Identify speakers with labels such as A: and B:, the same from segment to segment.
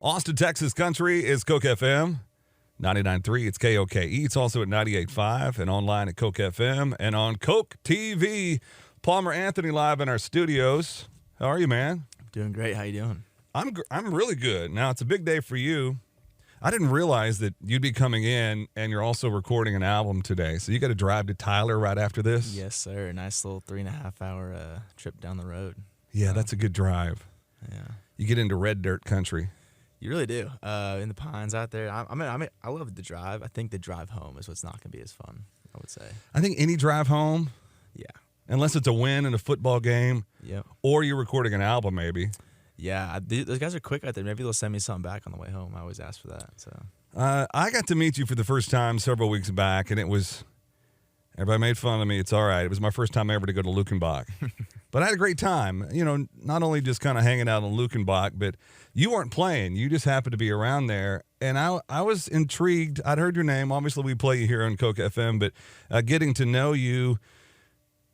A: Austin, Texas country is KOKE FM. 99.3, it's KOKE. It's also at 98.5 and online at KOKE FM and on KOKE TV. Palmer Anthony live in our studios. How are you, man?
B: Doing great. How you doing?
A: I'm really good. Now, it's a big day for you. I didn't realize that you'd be coming in and you're also recording an album today. So you got to drive to Tyler right after this?
B: Yes, sir. A nice little 3.5 hour trip down the road.
A: Yeah, that's a good drive.
B: Yeah.
A: You get into red dirt country.
B: You really do. In the pines out there. I love the drive. I think the drive home is what's not going to be as fun, I would say.
A: I think any drive home,
B: Yeah.
A: unless it's a win in a football game,
B: Yep.
A: or you're recording an album maybe.
B: Yeah. Those guys are quick out there. Maybe they'll send me something back on the way home. I always ask for that. So.
A: I got to meet you for the first time several weeks back, and it was, everybody made fun of me. It's all right. It was my first time ever to go to Lukenbach. But I had a great time, not only just kind of hanging out on Lukenbach, but you weren't playing. You just happened to be around there. And I was intrigued. I'd heard your name. Obviously, we play you here on KOKE FM, but getting to know you,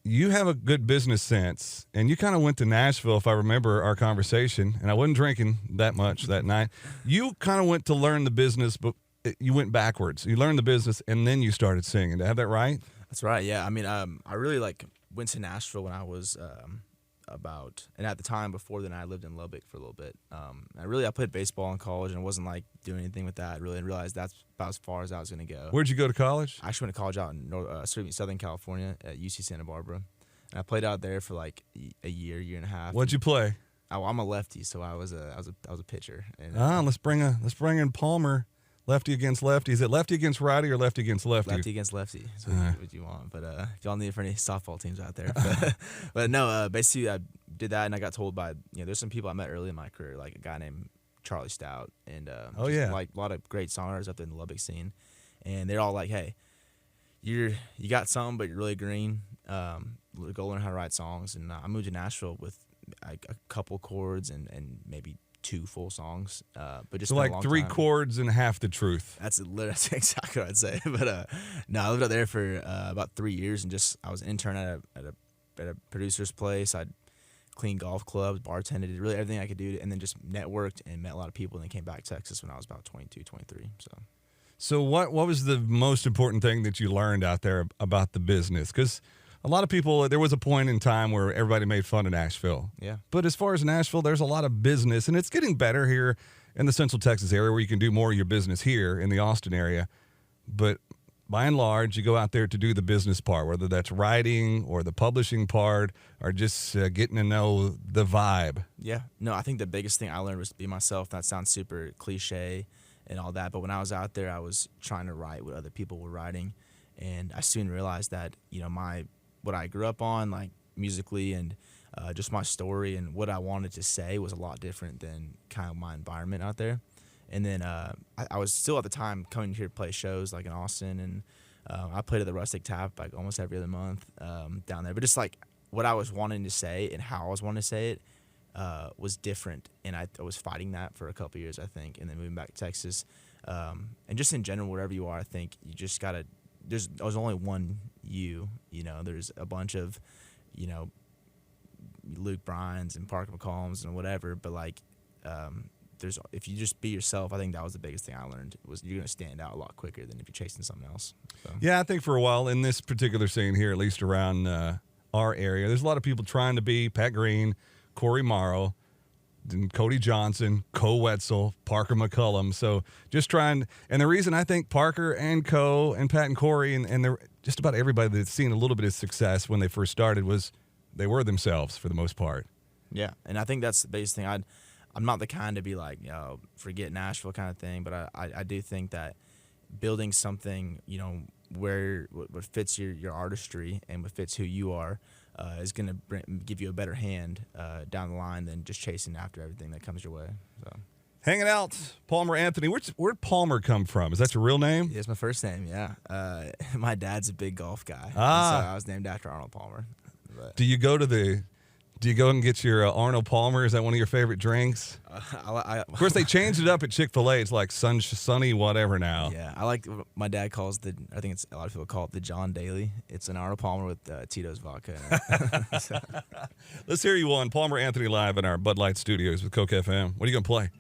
A: you have a good business sense. And you kind of went to Nashville, if I remember our conversation, and I wasn't drinking that much that night. You kind of went to learn the business, but you went backwards. You learned the business, and then you started singing. Do I have that right?
B: That's right. Yeah. I really went to Nashville when I was and at the time before then I lived in Lubbock for a little bit. I played baseball in college and wasn't doing anything with that really, and realized that's about as far as I was going to go.
A: Where'd you go to college?
B: I actually went to college out in Southern California at UC Santa Barbara, and I played out there for a year and a half.
A: What'd you play?
B: I'm a lefty, so I was a pitcher. And,
A: let's bring in Palmer. Lefty against lefty. Is it lefty against righty or lefty against lefty?
B: Lefty against lefty. That's what you want. But if y'all need it for any softball teams out there. But no, basically I did that, and I got told by, there's some people I met early in my career, like a guy named Charlie Stout. And a lot of great songwriters up there in the Lubbock scene. And they're all like, hey, you got something, but you're really green. Go learn how to write songs. And I moved to Nashville with a couple chords and maybe 2 full songs, but just
A: so 3 chords and half the truth.
B: That's exactly what I'd say. But no, I lived out there for about 3 years, and I was an intern at a producer's place. I'd clean golf clubs, bartended, did really everything I could do, and then just networked and met a lot of people. And then came back to Texas when I was about 22, 23.
A: So what was the most important thing that you learned out there about the business? Because a lot of people, there was a point in time where everybody made fun of Nashville.
B: Yeah.
A: But as far as Nashville, there's a lot of business, and it's getting better here in the Central Texas area where you can do more of your business here in the Austin area. But by and large, you go out there to do the business part, whether that's writing or the publishing part or just getting to know the vibe.
B: Yeah. No, I think the biggest thing I learned was to be myself. That sounds super cliche and all that, but when I was out there, I was trying to write what other people were writing, and I soon realized that, what I grew up on, musically, and just my story and what I wanted to say was a lot different than kind of my environment out there. And then I was still at the time coming here to play shows in Austin, and I played at the Rustic Tap almost every other month down there. But just what I was wanting to say and how I was wanting to say it was different, and I was fighting that for a couple years, I think, and then moving back to Texas. And just in general, wherever you are, I think you just got to. There's only one you, there's a bunch of, Luke Bryans and Parker McCollums and whatever, but if you just be yourself, I think that was the biggest thing I learned, was you're going to stand out a lot quicker than if you're chasing something else. So.
A: Yeah, I think for a while in this particular scene here, at least around our area, there's a lot of people trying to be Pat Green, Corey Morrow, and Cody Johnson, Co Wetzel, Parker McCullum. So just trying, and the reason I think Parker and Co and Pat and Corey and just about everybody that's seen a little bit of success when they first started was they were themselves for the most part.
B: Yeah, and I think that's the biggest thing. I'm not the kind to be forget Nashville kind of thing, but I do think that building something, where what fits your artistry and what fits who you are is going to give you a better hand down the line than just chasing after everything that comes your way. So.
A: Hanging out, Palmer Anthony. Where'd Palmer come from? Is that your real name?
B: Yeah, it's my first name, yeah. My dad's a big golf guy. So I was named after Arnold Palmer. But.
A: Do you go and get your Arnold Palmer? Is that one of your favorite drinks? Of course, they changed it up at Chick-fil-A. It's like Sunny whatever now.
B: Yeah, I like my dad calls I think it's a lot of people call it the John Daly. It's an Arnold Palmer with Tito's vodka in it. So.
A: Let's hear you on Palmer Anthony live in our Bud Light studios with KOKE FM. What are you going to play?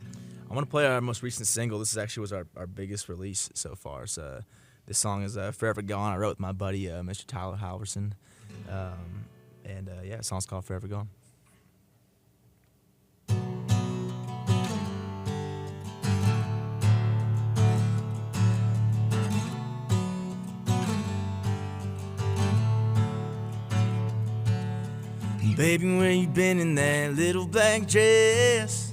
B: I want to play our most recent single. This was our biggest release so far. So this song is Forever Gone. I wrote with my buddy, Mr. Tyler Halverson. The song's called Forever Gone. Baby, where you been in that little black dress?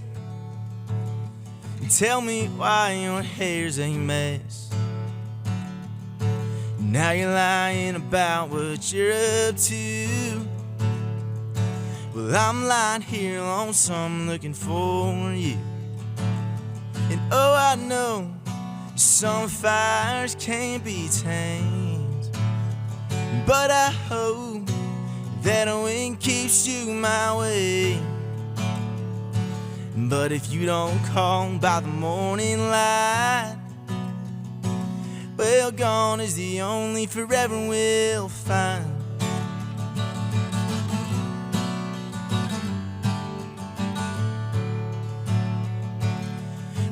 B: And tell me why your hair's a mess. Now you're lying about what you're up to. Well, I'm lying here lonesome looking for you. And oh, I know some fires can't be tamed, but I hope that a wind keeps you my way. But if you don't call by the morning light, well, gone is the only forever we'll find.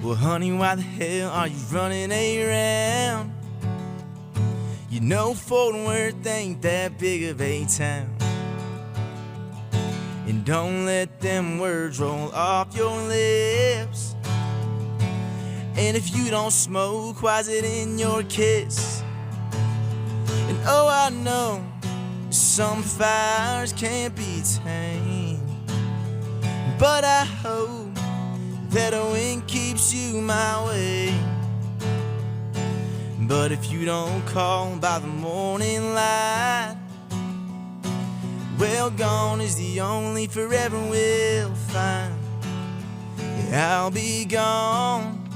B: Well, honey, why the hell are you running around? You know Fort Worth ain't that big of a town. And don't let them words roll off your lips. And if you don't smoke, why's it in your kiss? And oh, I know some fires can't be tamed, but I hope that a wind keeps you my way. But if you don't call by the morning light, well, gone is the only forever we'll find. Yeah, I'll be gone,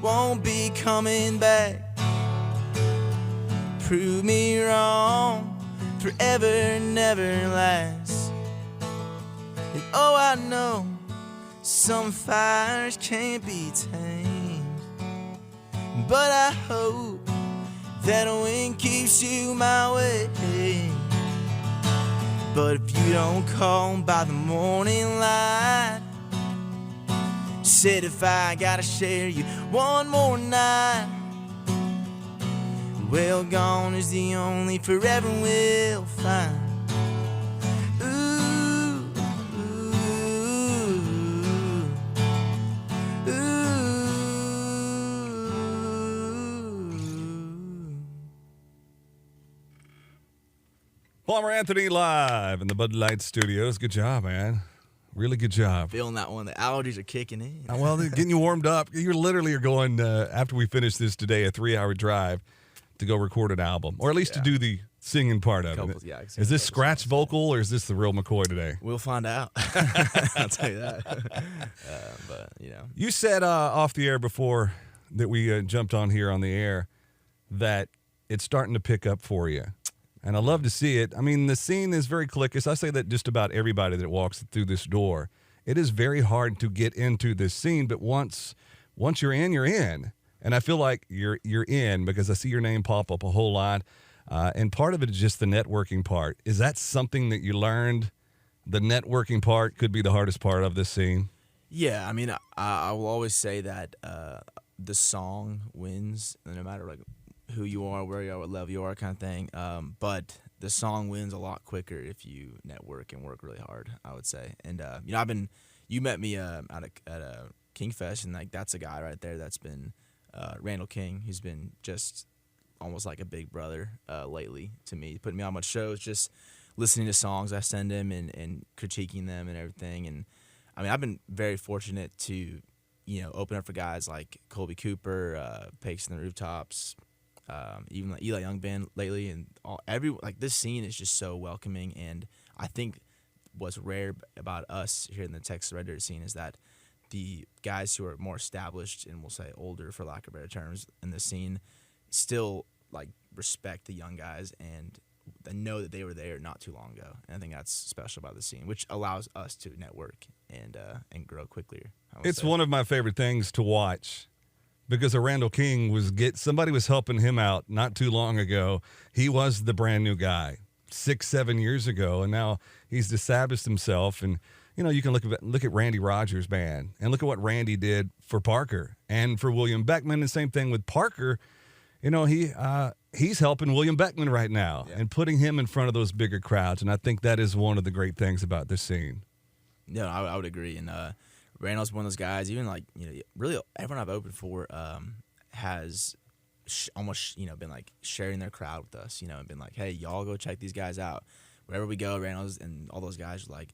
B: won't be coming back. Prove me wrong, forever never lasts. And oh, I know some fires can't be tamed, but I hope that a wind keeps you my way. But if you don't call by the morning light, said if I gotta share you one more night, well, gone is the only forever we'll find. Ooh, ooh, ooh.
A: Palmer Anthony live in the Bud Light Studios. Good job, man. Really good job.
B: Feeling that one. The allergies are kicking in.
A: Well, they're getting you warmed up. You literally are going, after we finish this today, a 3-hour drive to go record an album, or at least to do the singing part of it.
B: Yeah,
A: is this scratch vocal, or is this the real McCoy today?
B: We'll find out. I'll tell you that. But, you know.
A: You said off the air before that we jumped on here on the air that it's starting to pick up for you. And I love to see it. I mean, the scene is very cliquish. I say that just about everybody that walks through this door. It is very hard to get into this scene, but once you're in, you're in. And I feel like you're in because I see your name pop up a whole lot. And part of it is just the networking part. Is that something that you learned? The networking part could be the hardest part of this scene?
B: Yeah, I mean, I will always say that the song wins, no matter like who you are, where you are, what level you are, kind of thing. But the song wins a lot quicker if you network and work really hard, I would say. And you know, you met me at a Kingfest, and like that's a guy right there that's been Randall King. He's been just almost like a big brother lately to me, putting me on my shows, just listening to songs I send him and critiquing them and everything. And I mean, I've been very fortunate to, you know, open up for guys like Colby Cooper, Pakes in the Rooftops, even like Eli Young Band lately, and this scene is just so welcoming. And I think what's rare about us here in the Texas Red Dirt scene is that the guys who are more established and we'll say older, for lack of better terms, in the scene still like respect the young guys and know that they were there not too long ago. And I think that's special about the scene, which allows us to network and grow quickly.
A: It's one of my favorite things to watch because Randall King somebody was helping him out not too long ago. He was the brand new guy 6-7 years ago, and now he's established himself. And you can look at Randy Rogers' band and look at what Randy did for Parker and for William Beckman. The same thing with Parker. He's helping William Beckman right now and putting him in front of those bigger crowds. And I think that is one of the great things about this scene.
B: Yeah, I would agree. And Randall's one of those guys. Even really everyone I've opened for has almost been like sharing their crowd with us. And been like, hey, y'all go check these guys out. Wherever we go, Randall's and all those guys are like,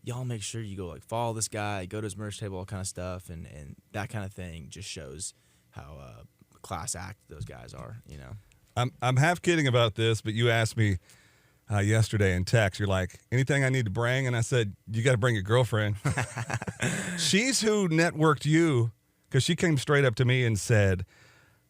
B: y'all make sure you go like follow this guy, go to his merch table, all kind of stuff, and that kind of thing just shows how class act those guys are.
A: I'm half kidding about this, but you asked me yesterday in text, you're like, anything I need to bring? And I said, you got to bring your girlfriend. She's who networked you, because she came straight up to me and said,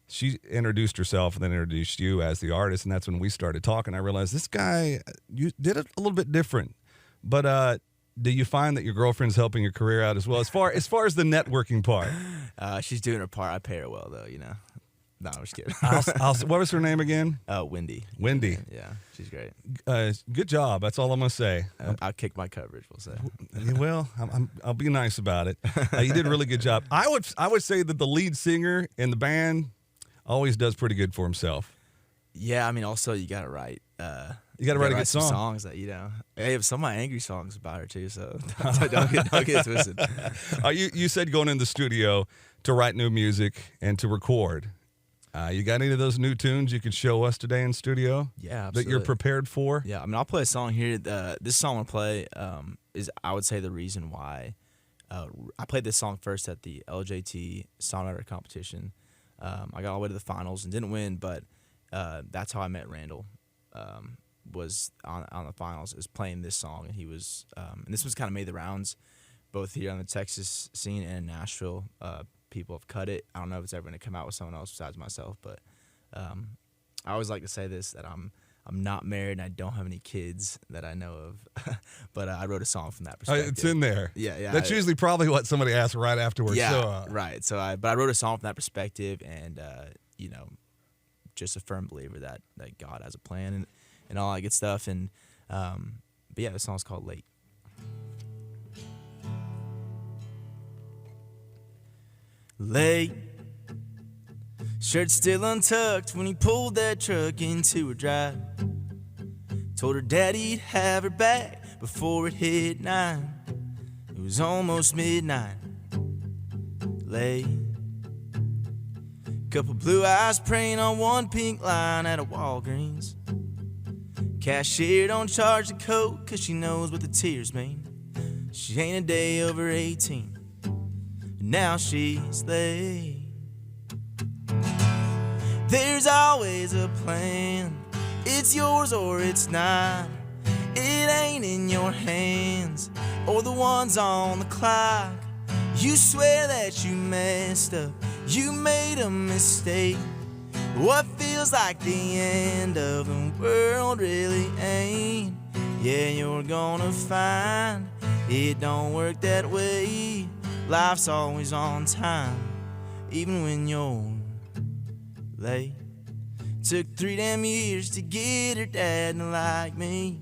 A: she introduced herself and then introduced you as the artist, and that's when we started talking. I realized this guy, you did it a little bit different. But do you find that your girlfriend's helping your career out as well, as far as the networking part?
B: She's doing her part. I pay her well, though, No, I'm just kidding.
A: What was her name again?
B: Wendy.
A: Wendy.
B: Yeah, she's great.
A: Good job. That's all I'm gonna say.
B: I'll kick my coverage. We'll say.
A: Well, I'll be nice about it. You did a really good job. I would say that the lead singer in the band always does pretty good for himself.
B: Yeah, I mean, also you gotta write.
A: You gotta write a good
B: some
A: song.
B: Songs that I have some of my angry songs about her too. So don't get twisted.
A: You said going in the studio to write new music and to record. You got any of those new tunes you could show us today in studio?
B: Yeah, absolutely.
A: That you're prepared for?
B: Yeah, I mean, I'll play a song here. This song I'm gonna play is, I would say, the reason why I played this song first at the LJT songwriter competition. I got all the way to the finals and didn't win, but that's how I met Randall. Was on the finals, is playing this song, and he was and this was kind of made the rounds, both here on the Texas scene and in Nashville. People have cut it. I don't know if it's ever going to come out with someone else besides myself, but I always like to say this, that I'm not married and I don't have any kids that I know of, but I wrote a song from that perspective.
A: It's in there.
B: Yeah.
A: That's usually probably what somebody asks right afterwards.
B: Yeah,
A: so,
B: right. So I wrote a song from that perspective, and just a firm believer that God has a plan and all that good stuff. And but yeah, the song's called Late. Late, shirt still untucked when he pulled that truck into her drive. Told her daddy he'd have her back before it hit 9. It was almost midnight. Late, couple blue eyes praying on one pink line at a Walgreens. Cashier don't charge the coke 'cause she knows what the tears mean. She ain't a day over 18. Now she's late. There's always a plan. It's yours or it's not. It ain't in your hands or the ones on the clock. You swear that you messed up, you made a mistake. What feels like the end of the world really ain't. Yeah, you're gonna find it don't work that way. Life's always on time, even when you're late. Took 3 damn years to get her dad to like me,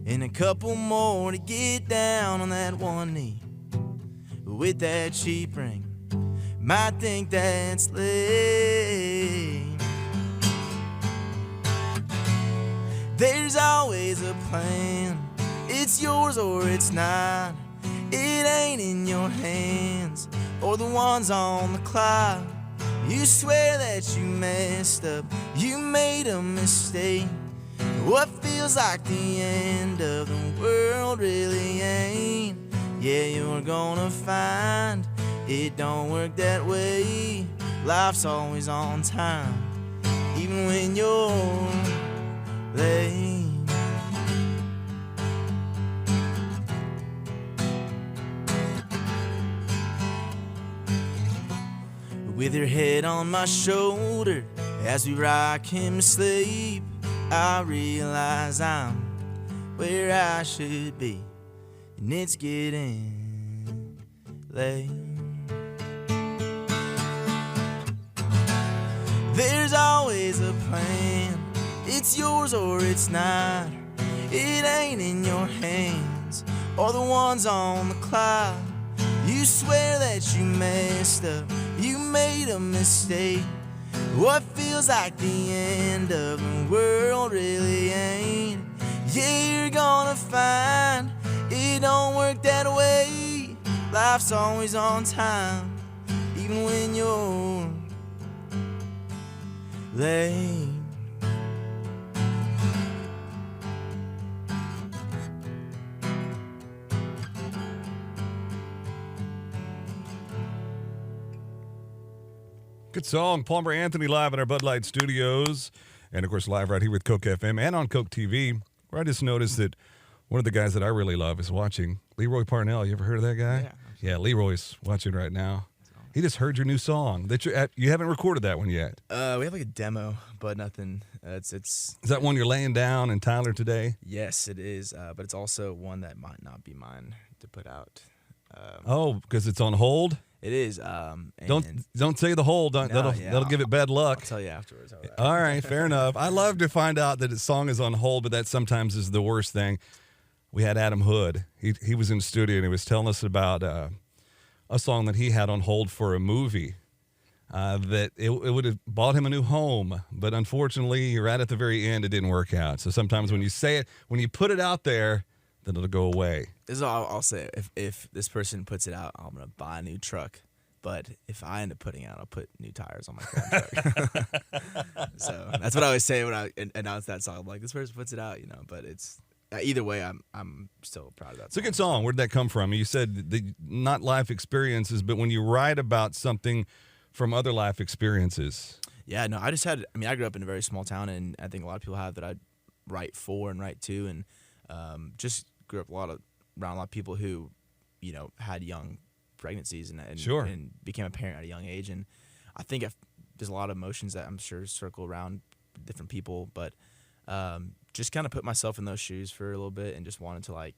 B: and a couple more to get down on that one knee. With that cheap ring, might think that's late. There's always a plan. It's yours or it's not. It ain't in your hands or the ones on the clock. You swear that you messed up, you made a mistake. What feels like the end of the world really ain't. Yeah, you're gonna find it don't work that way. Life's always on time, even when you're late. With her head on my shoulder as we rock him to sleep, I realize I'm where I should be, and it's getting late. There's always a plan. It's yours or it's not. It ain't in your hands or the ones on the cloud. You swear that you messed up, you made a mistake. What feels like the end of the world really ain't. Yeah, you're gonna find it don't work that way. Life's always on time, even when you're late.
A: Good song. Palmer Anthony live in our Bud Light studios. And, of course, live right here with KOKE FM and on KOKE TV, where I just noticed that one of the guys that I really love is watching. Leroy Parnell. You ever heard of that guy? Yeah, Leroy's watching right now. He just heard your new song. That you haven't recorded that one yet.
B: We have like a demo, but nothing. It's.
A: Is that one you're laying down in Tyler today?
B: Yes, it is. But it's also one that might not be mine to put out.
A: Because it's on hold?
B: It is.
A: Don't say the hold. That'll give it bad luck.
B: I'll tell you afterwards. All right.
A: All right, fair enough. I love to find out that a song is on hold, but that sometimes is the worst thing. We had Adam Hood. He was in the studio and he was telling us about a song that he had on hold for a movie. That it would have bought him a new home, but unfortunately, right at the very end, it didn't work out. So sometimes when you say it, when you put it out there, then it'll go away.
B: This is all I'll say. If this person puts it out, I'm gonna buy a new truck. But if I end up putting it out, I'll put new tires on my current truck. So that's what I always say when I announce that song. I'm like, this person puts it out, But it's either way, I'm still proud of that.
A: It's a good song. Where did that come from? You said not life experiences, but when you write about something from other life experiences.
B: Yeah, no, I grew up in a very small town, and I think a lot of people have that I write for and write to, and just grew up around a lot of people who, had young pregnancies and became a parent at a young age. And I think there's a lot of emotions that I'm sure circle around different people, but just kind of put myself in those shoes for a little bit and just wanted to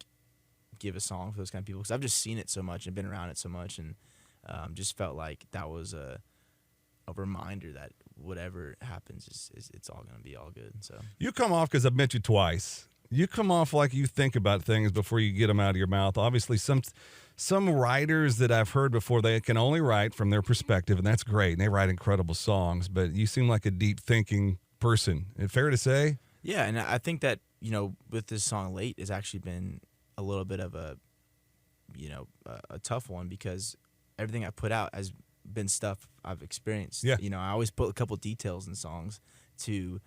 B: give a song for those kind of people because I've just seen it so much and been around it so much, and just felt like that was a reminder that whatever happens is it's all going to be all good. So
A: you come off, because I've met you twice, you come off like you think about things before you get them out of your mouth. Obviously, some writers that I've heard before, they can only write from their perspective, and that's great, and they write incredible songs, but you seem like a deep-thinking person. Is it fair to say?
B: Yeah, and I think that, with this song, Late, has actually been a little bit of a tough one because everything I put out has been stuff I've experienced.
A: Yeah.
B: I always put a couple details in songs to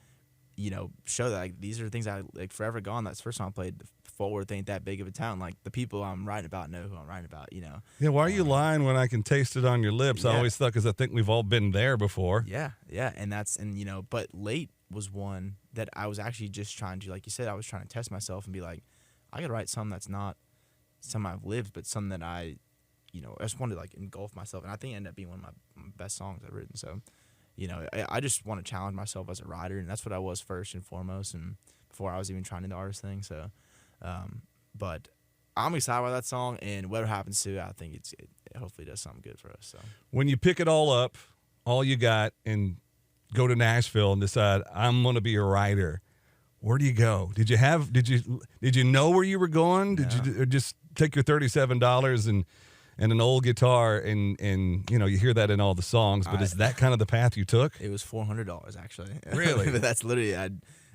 B: show that these are things Forever Gone. That's the first song I played. Fort Worth ain't that big of a town. The people I'm writing about know who I'm writing about.
A: Yeah. Why are you lying when I can taste it on your lips?
B: Yeah.
A: I always thought, because I think we've all been there before.
B: Yeah. But Late was one that I was actually just trying to, like you said, I was trying to test myself and be like, I gotta write something that's not something I've lived, but something that I just wanted to engulf myself, and I think it ended up being one of my best songs I've written. So. I just want to challenge myself as a writer, and that's what I was first and foremost, and before I was even trying to do the artist thing. So, but I'm excited about that song, and whatever happens to it, I think it hopefully does something good for us. So, when
A: you pick it all up, all you got, and go to Nashville and decide I'm going to be a writer, where do you go? Did you know where you were going? Did you just take your $37 and an old guitar, and you hear that in all the songs, but is that kind of the path you took?
B: It was $400 actually.
A: Really?
B: But that's literally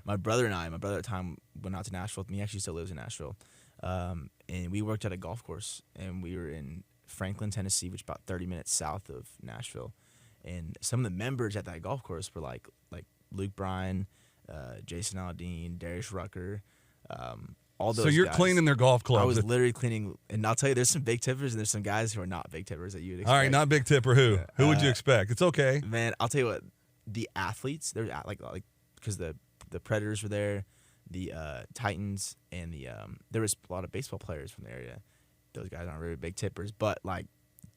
B: my brother at the time went out to Nashville with me. He actually still lives in Nashville, and we worked at a golf course, and we were in Franklin, Tennessee, which is about 30 minutes south of Nashville. And some of the members at that golf course were like Luke Bryan, Jason Aldean, Darius Rucker. All those
A: so you're
B: guys.
A: Cleaning their golf clubs.
B: I was literally cleaning, and I'll tell you, there's some big tippers and there's some guys who are not big tippers that you would expect.
A: All right, not big tipper. Who? Who would you expect? It's okay.
B: Man, I'll tell you what. The athletes, they're because the Predators were there, the Titans, and there was a lot of baseball players from the area. Those guys aren't really big tippers, but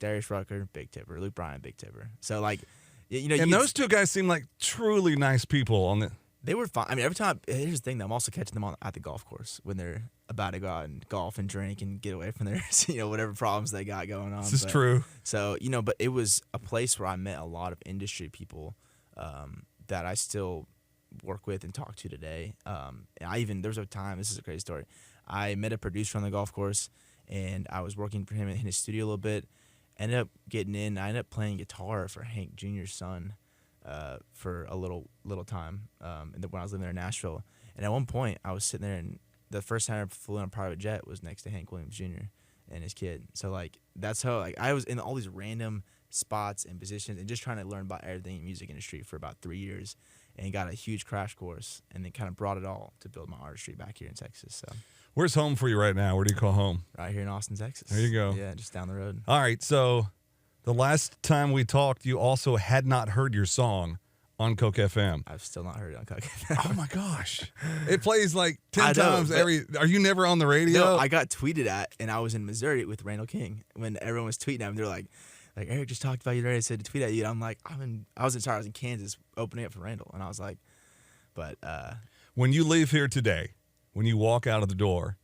B: Darius Rucker, big tipper. Luke Bryan, big tipper. So
A: and those two guys seem like truly nice people on the.
B: They were fine. I mean, every time, here's the thing, though, I'm also catching them at the golf course when they're about to go out and golf and drink and get away from their, whatever problems they got going on.
A: This is true.
B: So, but it was a place where I met a lot of industry people that I still work with and talk to today. There was a time, this is a crazy story, I met a producer on the golf course, and I was working for him in his studio a little bit. Ended up getting in. I ended up playing guitar for Hank Jr.'s son for a little time when I was living there in Nashville. And at one point, I was sitting there, and the first time I flew on a private jet was next to Hank Williams Jr. and his kid. So like that's how like I was in all these random spots and positions and just trying to learn about everything in the music industry for about 3 years, and got a huge crash course, and then kind of brought it all to build my artistry back here in Texas. So
A: Where's home for you right now? Where do you call home?
B: right here in Austin, Texas.
A: There you go.
B: Yeah, just down the road.
A: All right, so the last time we talked, you also had not heard your song on KOKE FM.
B: I've still not heard it on KOKE.
A: Oh my gosh. It plays like 10
B: I know,
A: times every. Are you never on the radio?
B: No, I got tweeted at, and I was in Missouri with Randall King when everyone was tweeting at him. They're like Eric just talked about you today. I said to tweet at you. And I'm like, I was in Kansas opening up for Randall, and I was like, but
A: when you leave here today, when you walk out of the door,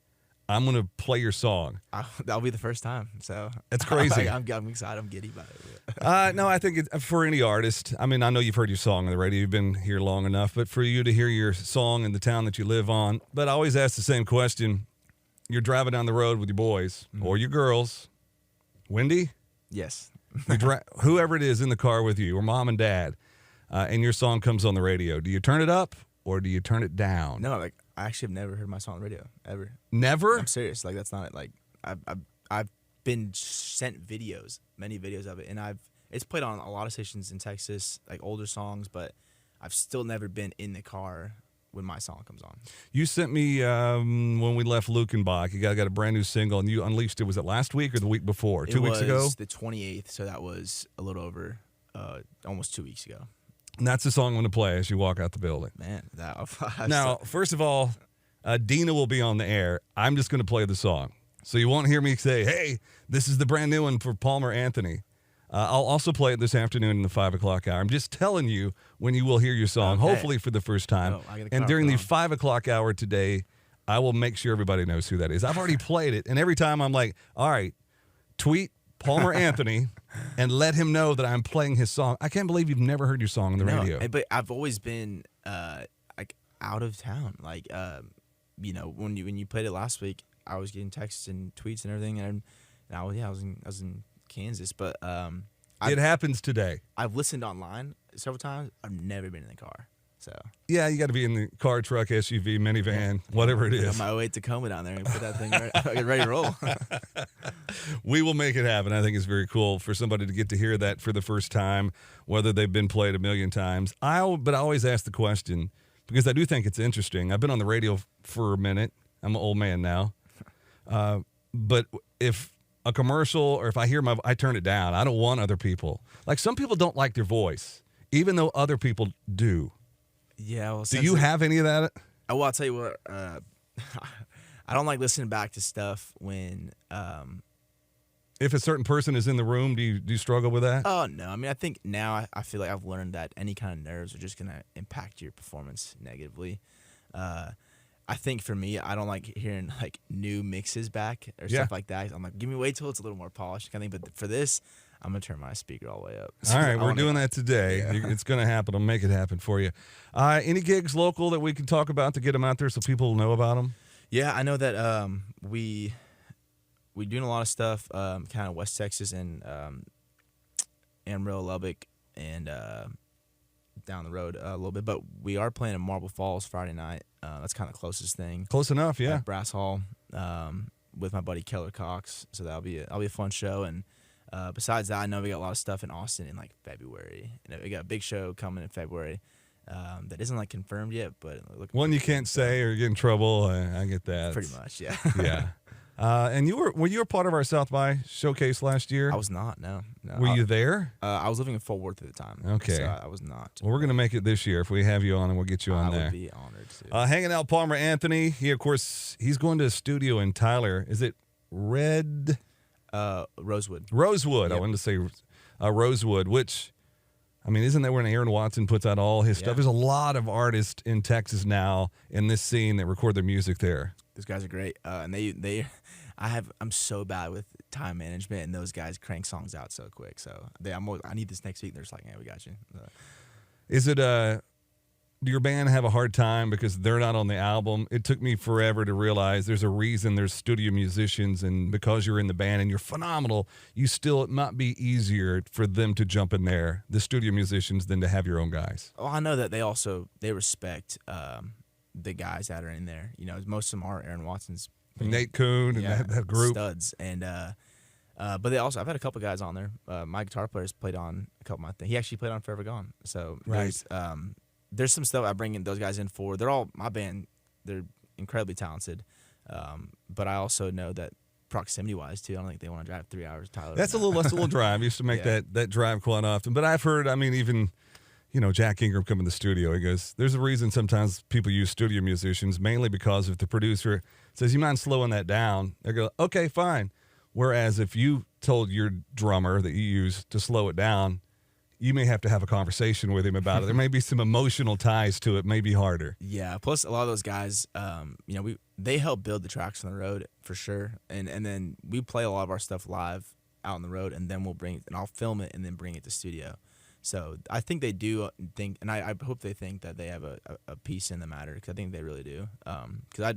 A: I'm going to play your song.
B: That'll be the first time. So
A: that's crazy.
B: I'm excited. I'm giddy about it.
A: No, I think for any artist, I mean, I know you've heard your song on the radio. You've been here long enough, but for you to hear your song in the town that you live on, but I always ask the same question. You're driving down the road with your boys or your girls. Wendy?
B: Yes.
A: Whoever it is in the car with you, or mom and dad, and your song comes on the radio. Do you turn it up or do you turn it down?
B: No, like I actually have never heard my song on the radio ever.
A: Never?
B: I'm serious. Like that's not like I've been sent videos, many videos of it, and it's played on a lot of stations in Texas, like older songs, but I've still never been in the car when my song comes on.
A: You sent me when we left Lukenbach. You got a brand new single, and you unleashed it. Was it last week or the week before? 2 weeks ago?
B: It was the 28th, so that was a little over almost 2 weeks ago.
A: And that's the song I'm going to play as you walk out the building.
B: Man,
A: now, first of all, Dina will be on the air. I'm just going to play the song. So you won't hear me say, hey, this is the brand new one for Palmer Anthony. I'll also play it this afternoon in the 5 o'clock hour. I'm just telling you when you will hear your song, hopefully for the first time. And during the 5 o'clock hour today, I will make sure everybody knows who that is. I've already played it, and every time I'm like, all right, tweet Palmer Anthony and let him know that I'm playing his song. I can't believe you've never heard your song on the radio.
B: But I've always been like out of town. Like when you played it last week, I was getting texts and tweets and everything, and I was in Kansas, but
A: it happens today.
B: I've listened online several times. I've never been in the car. So
A: yeah, you got to be in the car, truck, SUV, minivan, whatever it is.
B: On my way to Tacoma down there and put that thing ready to roll.
A: We will make it happen. I think it's very cool for somebody to get to hear that for the first time, whether they've been played a million times. But I always ask the question because I do think it's interesting. I've been on the radio for a minute. I'm an old man now. But if a commercial or if I hear I turn it down. I don't want other people. Like some people don't like their voice, even though other people do.
B: Yeah. Well,
A: do you have any of that?
B: Well, I'll tell you what. I don't like listening back to stuff when.
A: If a certain person is in the room, do you struggle with that?
B: Oh no. I mean, I think now I feel like I've learned that any kind of nerves are just gonna impact your performance negatively. I think for me, I don't like hearing like new mixes back or stuff like that. I'm like, give me wait till it's a little more polished kind of thing. But for this, I'm gonna turn my speaker all the way up.
A: All right, we're doing that today. Yeah. It's gonna happen. I'll make it happen for you. Any gigs local that we can talk about to get them out there so people know about them?
B: Yeah, I know that we're doing a lot of stuff, kind of West Texas and Amarillo, Lubbock, and down the road a little bit. But we are playing in Marble Falls Friday night. That's kind of the closest thing.
A: Close enough, yeah.
B: At Brass Hall with my buddy Keller Cox. So that'll be a fun show. And besides that, I know we got a lot of stuff in Austin in like February. And we got a big show coming in February that isn't like confirmed yet, but
A: one you can't say or get in trouble. I get that.
B: Pretty much, yeah.
A: Yeah. And were you a part of our South by showcase last year?
B: I was not. No.
A: Were you there?
B: I was living in Fort Worth at the time.
A: Okay.
B: So I was not.
A: Well, we're gonna make it this year if we have you on, and we'll get you on there.
B: I would be honored to.
A: Hanging out, Palmer Anthony. He, of course, he's going to a studio in Tyler. Is it Rosewood? Rosewood. Yep. I wanted to say Rosewood, which. I mean, isn't that where Aaron Watson puts out all his stuff? There's a lot of artists in Texas now in this scene that record their music there.
B: Those guys are great, and I'm so bad with time management, and those guys crank songs out so quick. So I need this next week. They're just like, yeah, we got you.
A: Is it do your band have a hard time because they're not on the album? It took me forever to realize there's a reason there's studio musicians, and because you're in the band and you're phenomenal, it might be easier for them to jump in there, the studio musicians, than to have your own guys.
B: Well, I know that they respect the guys that are in there. You know, most of them are Aaron Watson's band.
A: Nate Kuhn and that group.
B: Studs. And but they also, I've had a couple guys on there. My guitar player's played on a couple of my things. He actually played on Forever Gone. So there's some stuff I bring in those guys in for. They're all my band. They're incredibly talented. But I also know that proximity-wise, too, I don't think they want to drive 3 hours to Tyler.
A: That's a little drive. I used to make that drive quite often. But I've heard, I mean, even, you know, Jack Ingram come in the studio. He goes, there's a reason sometimes people use studio musicians, mainly because if the producer says, you mind slowing that down? They go, okay, fine. Whereas if you told your drummer that you use to slow it down, you may have to have a conversation with him about it. There may be some emotional ties to it, may be harder.
B: Yeah, plus a lot of those guys, you know, they help build the tracks on the road for sure. And then we play a lot of our stuff live out on the road, and then I'll film it and then bring it to studio. So I think they do think, and I hope they think that they have a piece in the matter, because I think they really do. Because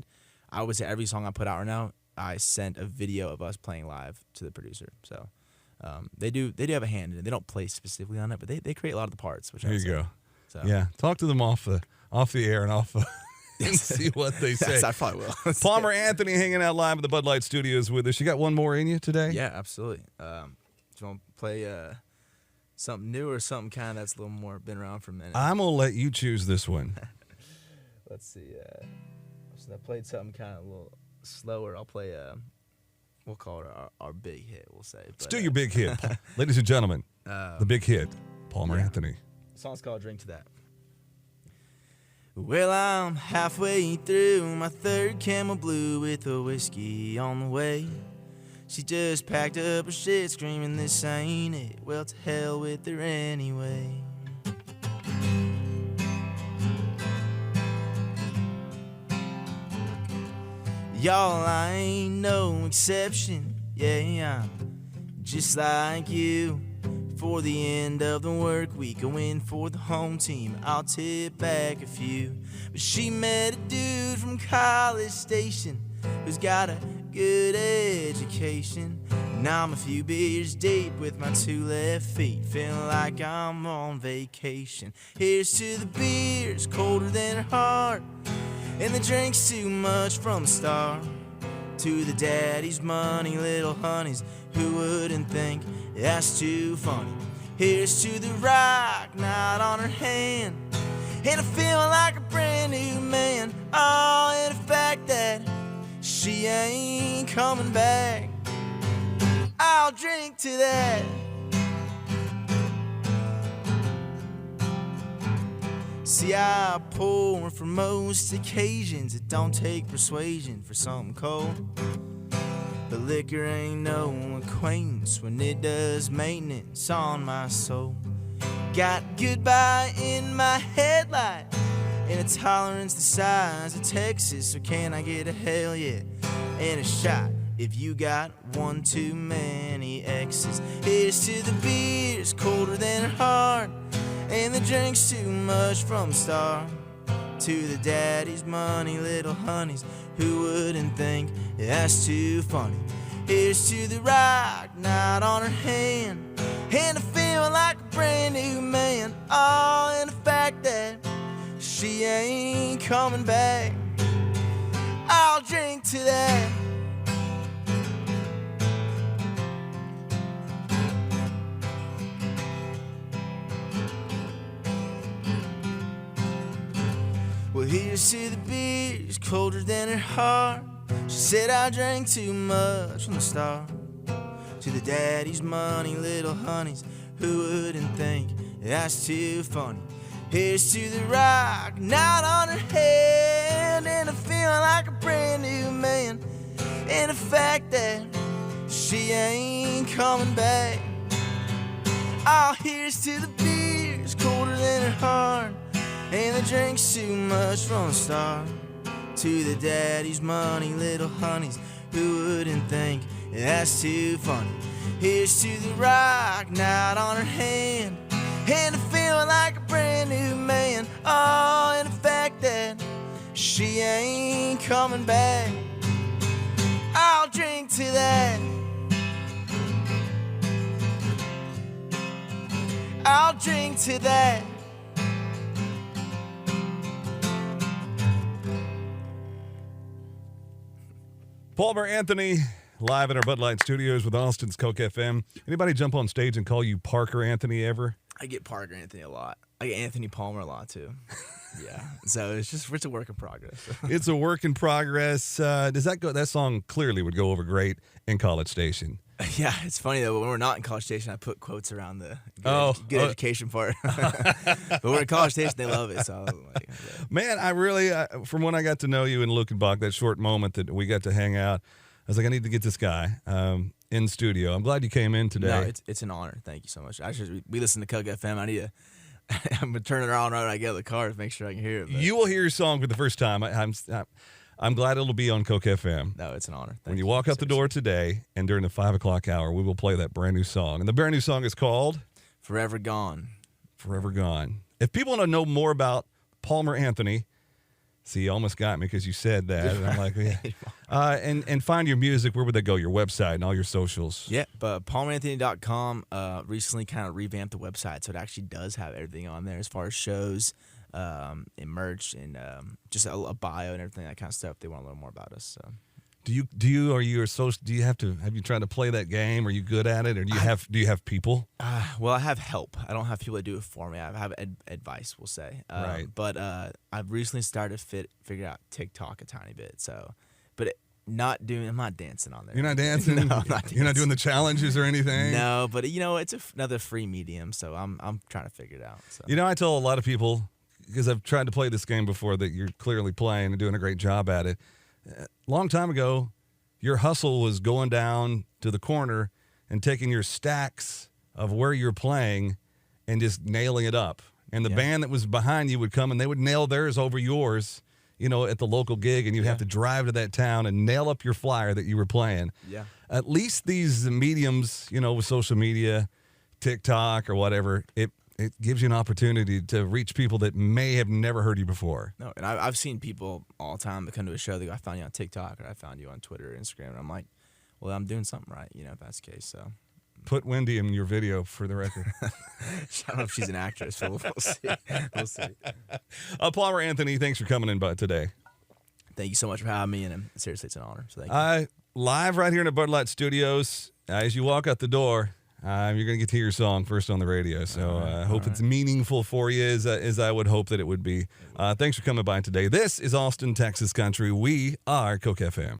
B: I would say every song I put out right now, I sent a video of us playing live to the producer. So they do have a hand in it. They don't play specifically on it, but they create a lot of the parts. Which
A: there you go.
B: So.
A: Yeah, talk to them off the air and off and see what they say.
B: Yes, I probably will.
A: Palmer Anthony hanging out live at the Bud Light Studios with us. You got one more in you today?
B: Yeah, absolutely. Do you want to play something new or something kind of that's a little more been around for a minute?
A: I'm going to let you choose this one.
B: Let's see. So I played something kind of a little slower. I'll play, we'll call it our big hit, we'll say.
A: Let's do your big hit. Ladies and gentlemen, the big hit, Palmer Anthony.
B: The song's called Drink to That. Well, I'm halfway through my third Camel Blue with a whiskey on the way. She just packed up her shit screaming, this ain't it. Well, to hell with her anyway. Y'all, I ain't no exception. Yeah, I'm just like you. For the end of the work week, I win for the home team. I'll tip back a few. But she met a dude from College Station who's got a good education. Now I'm a few beers deep with my two left feet, feeling like I'm on vacation. Here's to the beers colder than her heart, and the drink's too much from the start. To the daddy's money, little honeys, who wouldn't think that's too funny? Here's to the rock knot on her hand, and I feel like a brand new man. Oh, and the fact that she ain't coming back, I'll drink to that. See, I pour for most occasions. It don't take persuasion for something cold, but liquor ain't no acquaintance when it does maintenance on my soul. Got goodbye in my headlight and a tolerance the size of Texas. So can I get a hell yeah and a shot if you got one too many exes? Here's to the beers colder than her heart, and the drink's too much from the start. To the daddy's money, little honeys, who wouldn't think that's too funny? Here's to the rock knot on her hand, and I feel like a brand new man. Oh, and the fact that she ain't coming back, I'll drink to that. Well, here's to the beers colder than her heart. She said I drank too much from the start. To the daddy's money, little honeys, who wouldn't think that's too funny? Here's to the rock knot on her head, and I feel like a brand new man. And the fact that she ain't coming back. Oh, here's to the beers colder than her heart, and the drink's too much from the start. To the daddy's money, little honeys, who wouldn't think that's too funny? Here's to the rock knot on her hand, and I feel like a brand new man. Oh, ain't coming back. I'll drink to that. I'll drink to that.
A: Palmer Anthony, live in our Bud Light studios with Austin's KOKE FM. Anybody jump on stage and call you Parker Anthony ever?
B: I get Parker Anthony a lot. I get Anthony Palmer a lot too. Yeah. So it's a work in progress.
A: It's a work in progress. Does that go? That song clearly would go over great in College Station.
B: Yeah, it's funny though. When we're not in College Station, I put quotes around the good education part. But we're in College Station, they love it. So, like,
A: man, I really, from when I got to know you in Lukenbach, that short moment that we got to hang out, I was like, I need to get this guy in studio. I'm glad you came in today.
B: No, it's an honor. Thank you so much. Actually, we listen to KOKE FM. I need to. I'm gonna turn it on right when I get out of the car to make sure I can hear it. But.
A: You will hear your song for the first time. I'm glad it'll be on KOKE FM.
B: No, it's an honor.
A: When you walk out the door today and during the 5 o'clock hour, we will play that brand new song. And the brand new song is called
B: Forever Gone.
A: Forever Gone. If people want to know more about Palmer Anthony, see, you almost got me because you said that. And I'm like, yeah. And find your music. Where would they go? Your website and all your socials.
B: Yeah, but palmeranthony.com recently kind of revamped the website, so it actually does have everything on there as far as shows, and merch, and just a bio and everything, that kind of stuff. If they want to learn more about us. So.
A: Do you have you tried to play that game? Are you good at it, or do you have people?
B: Well, I have help. I don't have people that do it for me. I have advice, we'll say.
A: Right.
B: But I've recently started to figure out TikTok a tiny bit. So, but I'm not dancing on there.
A: You're not dancing.
B: No, I'm not dancing.
A: You're not doing the challenges or anything.
B: No, but it's another free medium, so I'm trying to figure it out. So.
A: I tell a lot of people, because I've tried to play this game before, that you're clearly playing and doing a great job at it. Long time ago, your hustle was going down to the corner and taking your stacks of where you're playing and just nailing it up. And the band that was behind you would come and they would nail theirs over yours, at the local gig, and you'd have to drive to that town and nail up your flyer that you were playing.
B: Yeah.
A: At least these mediums, with social media, TikTok or whatever, it gives you an opportunity to reach people that may have never heard you before.
B: No, and I've seen people all the time that come to a show, they go, I found you on TikTok, or I found you on Twitter or Instagram. And I'm like, well, I'm doing something right, if that's the case. So
A: put Wendy in your video for the record.
B: I don't know if she's an actress, but we'll see. We'll see.
A: Palmer Anthony, thanks for coming in today.
B: Thank you so much for having me, and seriously, it's an honor. So thank you.
A: Live right here in the Bud Light Studios. As you walk out the door, you're going to get to hear your song first on the radio. So I hope it's meaningful for you as I would hope that it would be. Thanks for coming by today. This is Austin, Texas Country. We are KOKE FM.